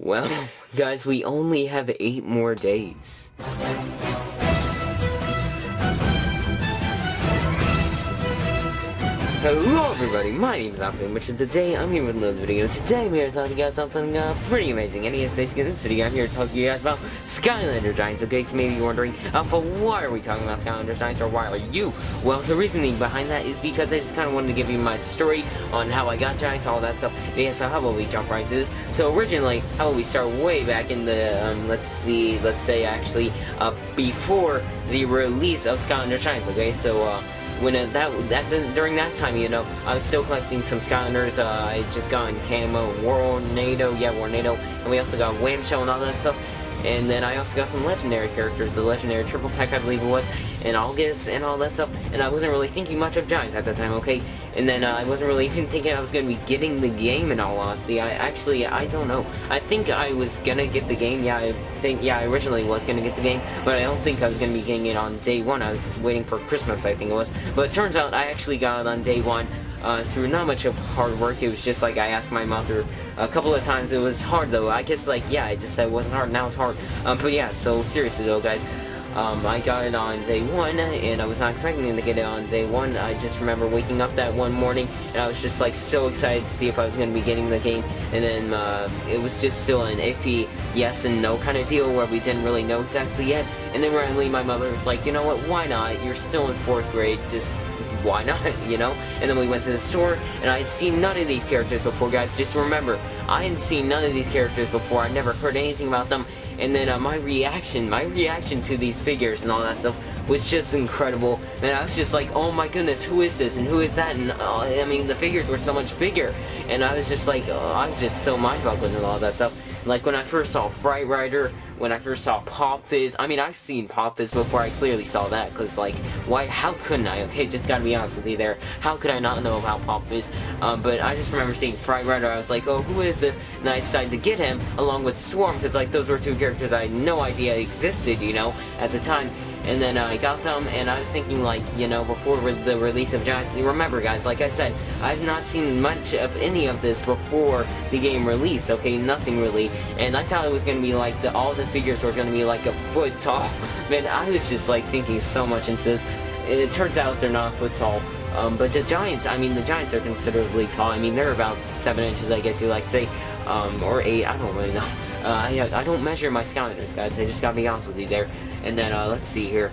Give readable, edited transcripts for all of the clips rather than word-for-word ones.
Well, guys, we only have 8 more days. Hello everybody, my name is Alfred, which today I'm here with another video. Today I'm here to talk to you guys about something pretty amazing. And yes, basically in this video I'm here to talk to you guys about Skylanders Giants. Okay, so maybe you're wondering, Alpha, why are we talking about Skylanders Giants, or why are you? Well, the reasoning behind that is because I just kind of wanted to give you my story on how I got Giants, all that stuff. Yeah, so how about we jump right into this? So originally, how about we start way back in the, let's say actually, before the release of Skylanders Giants, okay? So, during that time, you know, I was still collecting some Skylanders. I just got in Camo, Warnado, and we also got Whamshell and all that stuff. And then I also got some legendary characters, the legendary triple pack I believe it was, and August and all that stuff. And I wasn't really thinking much of Giants at that time, okay? And then I wasn't really even thinking I was going to be getting the game, in all honesty. I don't know. I think I was going to get the game. I originally was going to get the game, but I don't think I was going to be getting it on day one. I was waiting for Christmas, I think it was. But it turns out I actually got it on day one. Through not much of hard work. It was just like I asked my mother a couple of times. It was hard though. I guess like, yeah, I just said it wasn't hard, now it's hard. But yeah, so seriously though, guys, I got it on day one, and I was not expecting to get it on day one. I just remember waking up that one morning, and I was just like so excited to see if I was going to be getting the game. And then it was just still an iffy yes and no kind of deal where we didn't really know exactly yet. And then randomly my mother was like, you know what, why not? You're still in 4th grade, just why not, you know? And then we went to the store, and I had seen none of these characters before, guys. Just remember, I hadn't seen none of these characters before. I never heard anything about them. And then my reaction to these figures and all that stuff was just incredible. Man, I was just like, oh my goodness, who is this and who is that? And I mean, the figures were so much bigger, and I was just like, I was just so mind-boggling and all that stuff. Like when I first saw Fright Rider, when I first saw Pop Fizz, I mean, I've seen Pop Fizz before. I clearly saw that, because like, why, how couldn't I? Okay, just gotta be honest with you there. How could I not know about Pop Fizz? But I just remember seeing Fright Rider. I was like, oh, who is this? And I decided to get him along with Swarm, because like those were 2 characters I had no idea existed, you know, at the time. And then I got them, and I was thinking, like, you know, before the release of Giants, remember guys, like I said, I've not seen much of any of this before the game released, okay, nothing really. And I thought it was going to be like, all the figures were going to be like a foot tall. Man, I was just like thinking so much into this. It turns out they're not a foot tall. But the Giants, I mean, the Giants are considerably tall. I mean, they're about 7 inches, I guess you like to say, or 8, I don't really know. I don't measure my Skylanders, guys, I just gotta be honest with you there. And then, let's see here.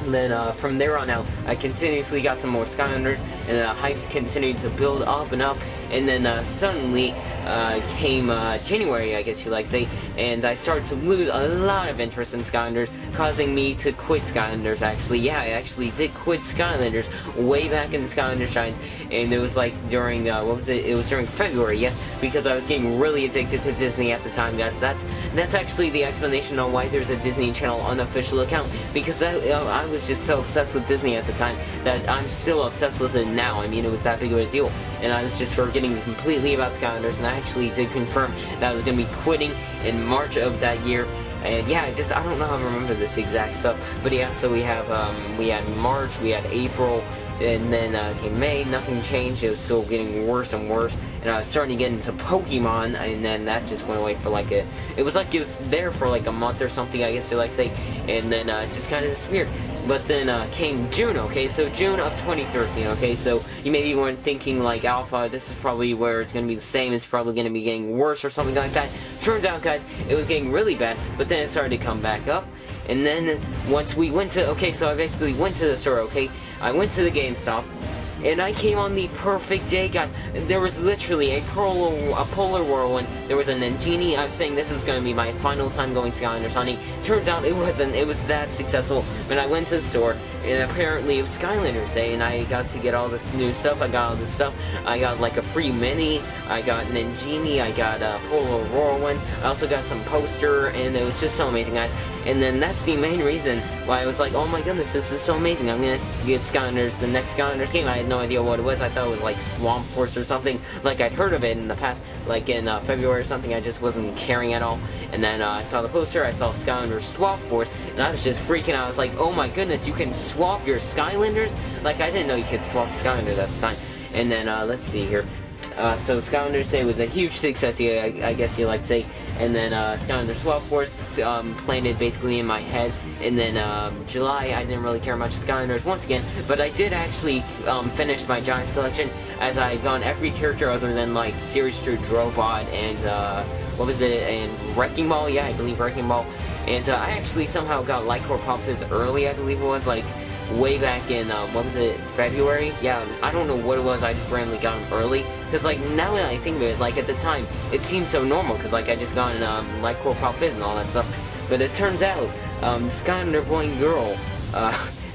And then, from there on out, I continuously got some more Skylanders, and the hypes continued to build up and up. And then, suddenly, came, January, I guess you like to say, and I started to lose a lot of interest in Skylanders, causing me to quit Skylanders, actually. Yeah, I actually did quit Skylanders way back in the Skylanders Giants, and it was like during, what was it? It was during February, yes, because I was getting really addicted to Disney at the time, guys. That's actually the explanation on why there's a Disney Channel unofficial account, because I was just so obsessed with Disney at the time that I'm still obsessed with it now. I mean, it was that big of a deal, and I was just forgetting completely about Skylanders, and I actually did confirm that I was going to be quitting in March of that year. And yeah, I don't know how to remember this exact stuff, but yeah, so we had March, we had April, and then came May. Nothing changed. It was still getting worse and worse, and I was starting to get into Pokemon, and then that just went away for like it was like it was there for like a month or something, I guess you like to say, and then it just kind of disappeared. But then came June, okay, so June of 2013, okay, so you maybe weren't thinking like, Alpha, this is probably where it's going to be the same, it's probably going to be getting worse or something like that. Turns out, guys, it was getting really bad, but then it started to come back up. And then once we went to, okay, so I basically went to the store, okay, I went to the GameStop, and I came on the perfect day, guys. There was literally a polar whirlwind. There was a Nangini. I was saying this was going to be my final time going Skylanders Honey. Turns out it wasn't. It was that successful. But I went to the store, and apparently it was Skylanders Day, and I got to get all this new stuff. I got all this stuff. I got like a free mini. I got Nangini. I got a polar whirlwind. I also got some poster, and it was just so amazing, guys. And then that's the main reason why I was like, oh my goodness, this is so amazing. I'm going to get Skylanders, the next Skylanders game. I had no idea what it was. I thought it was like Swamp Force or something. Like I'd heard of it in the past, like in February or something. I just wasn't caring at all. And then I saw the poster. I saw Skylanders Swap Force, and I was just freaking out. I was like, oh my goodness, you can swap your Skylanders? Like, I didn't know you could swap Skylanders at the time. And then, let's see here. So Skylanders Day was a huge success, I guess you like to say. And then Skylanders Swap Force planted basically in my head. And then July, I didn't really care much Skylanders once again, but I did actually finish my Giants collection, as I got every character other than like Series 2 Drobot and what was it, and Wrecking Ball. Yeah, I believe Wrecking Ball. And I actually somehow got Lycor Pop Fizz early, I believe it was, like way back in, what was it, February? Yeah, I don't know what it was, I just randomly got them early. Because, like, now that I think of it, like, at the time, it seemed so normal, because, like, I just got Lycor Pop Fizz and all that stuff. But it turns out, Skylander Boy and Girl,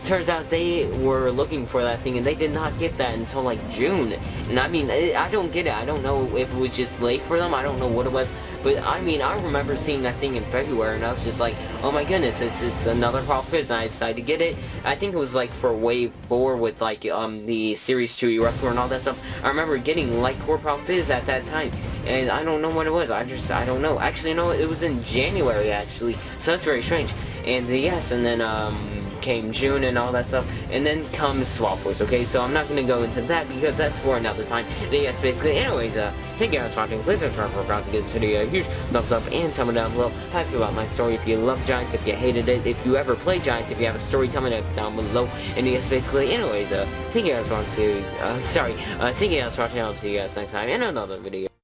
turns out they were looking for that thing, and they did not get that until, like, June. And, I mean, I don't get it. I don't know if it was just late for them. I don't know what it was. But, I mean, I remember seeing that thing in February, and I was just like, oh my goodness, it's another Pop Fizz, and I decided to get it. I think it was, like, for Wave 4 with, like, the Series 2 Eruptor and all that stuff. I remember getting Lycor Pop Fizz at that time, and I don't know what it was. I don't know. Actually, no, it was in January, actually, so that's very strange. And, yes, and then, came June and all that stuff, and then comes Swap Force, okay? So I'm not going to go into that because that's for another time. But yes, basically, anyways, thank you guys for watching. Please subscribe for to give this video a huge thumbs up and tell me down below how you feel about my story. If you love Giants, if you hated it, if you ever played Giants, if you have a story, tell me that down below. And yes, basically, anyways, thank you guys for watching. Thank you guys for watching. I'll see you guys next time in another video.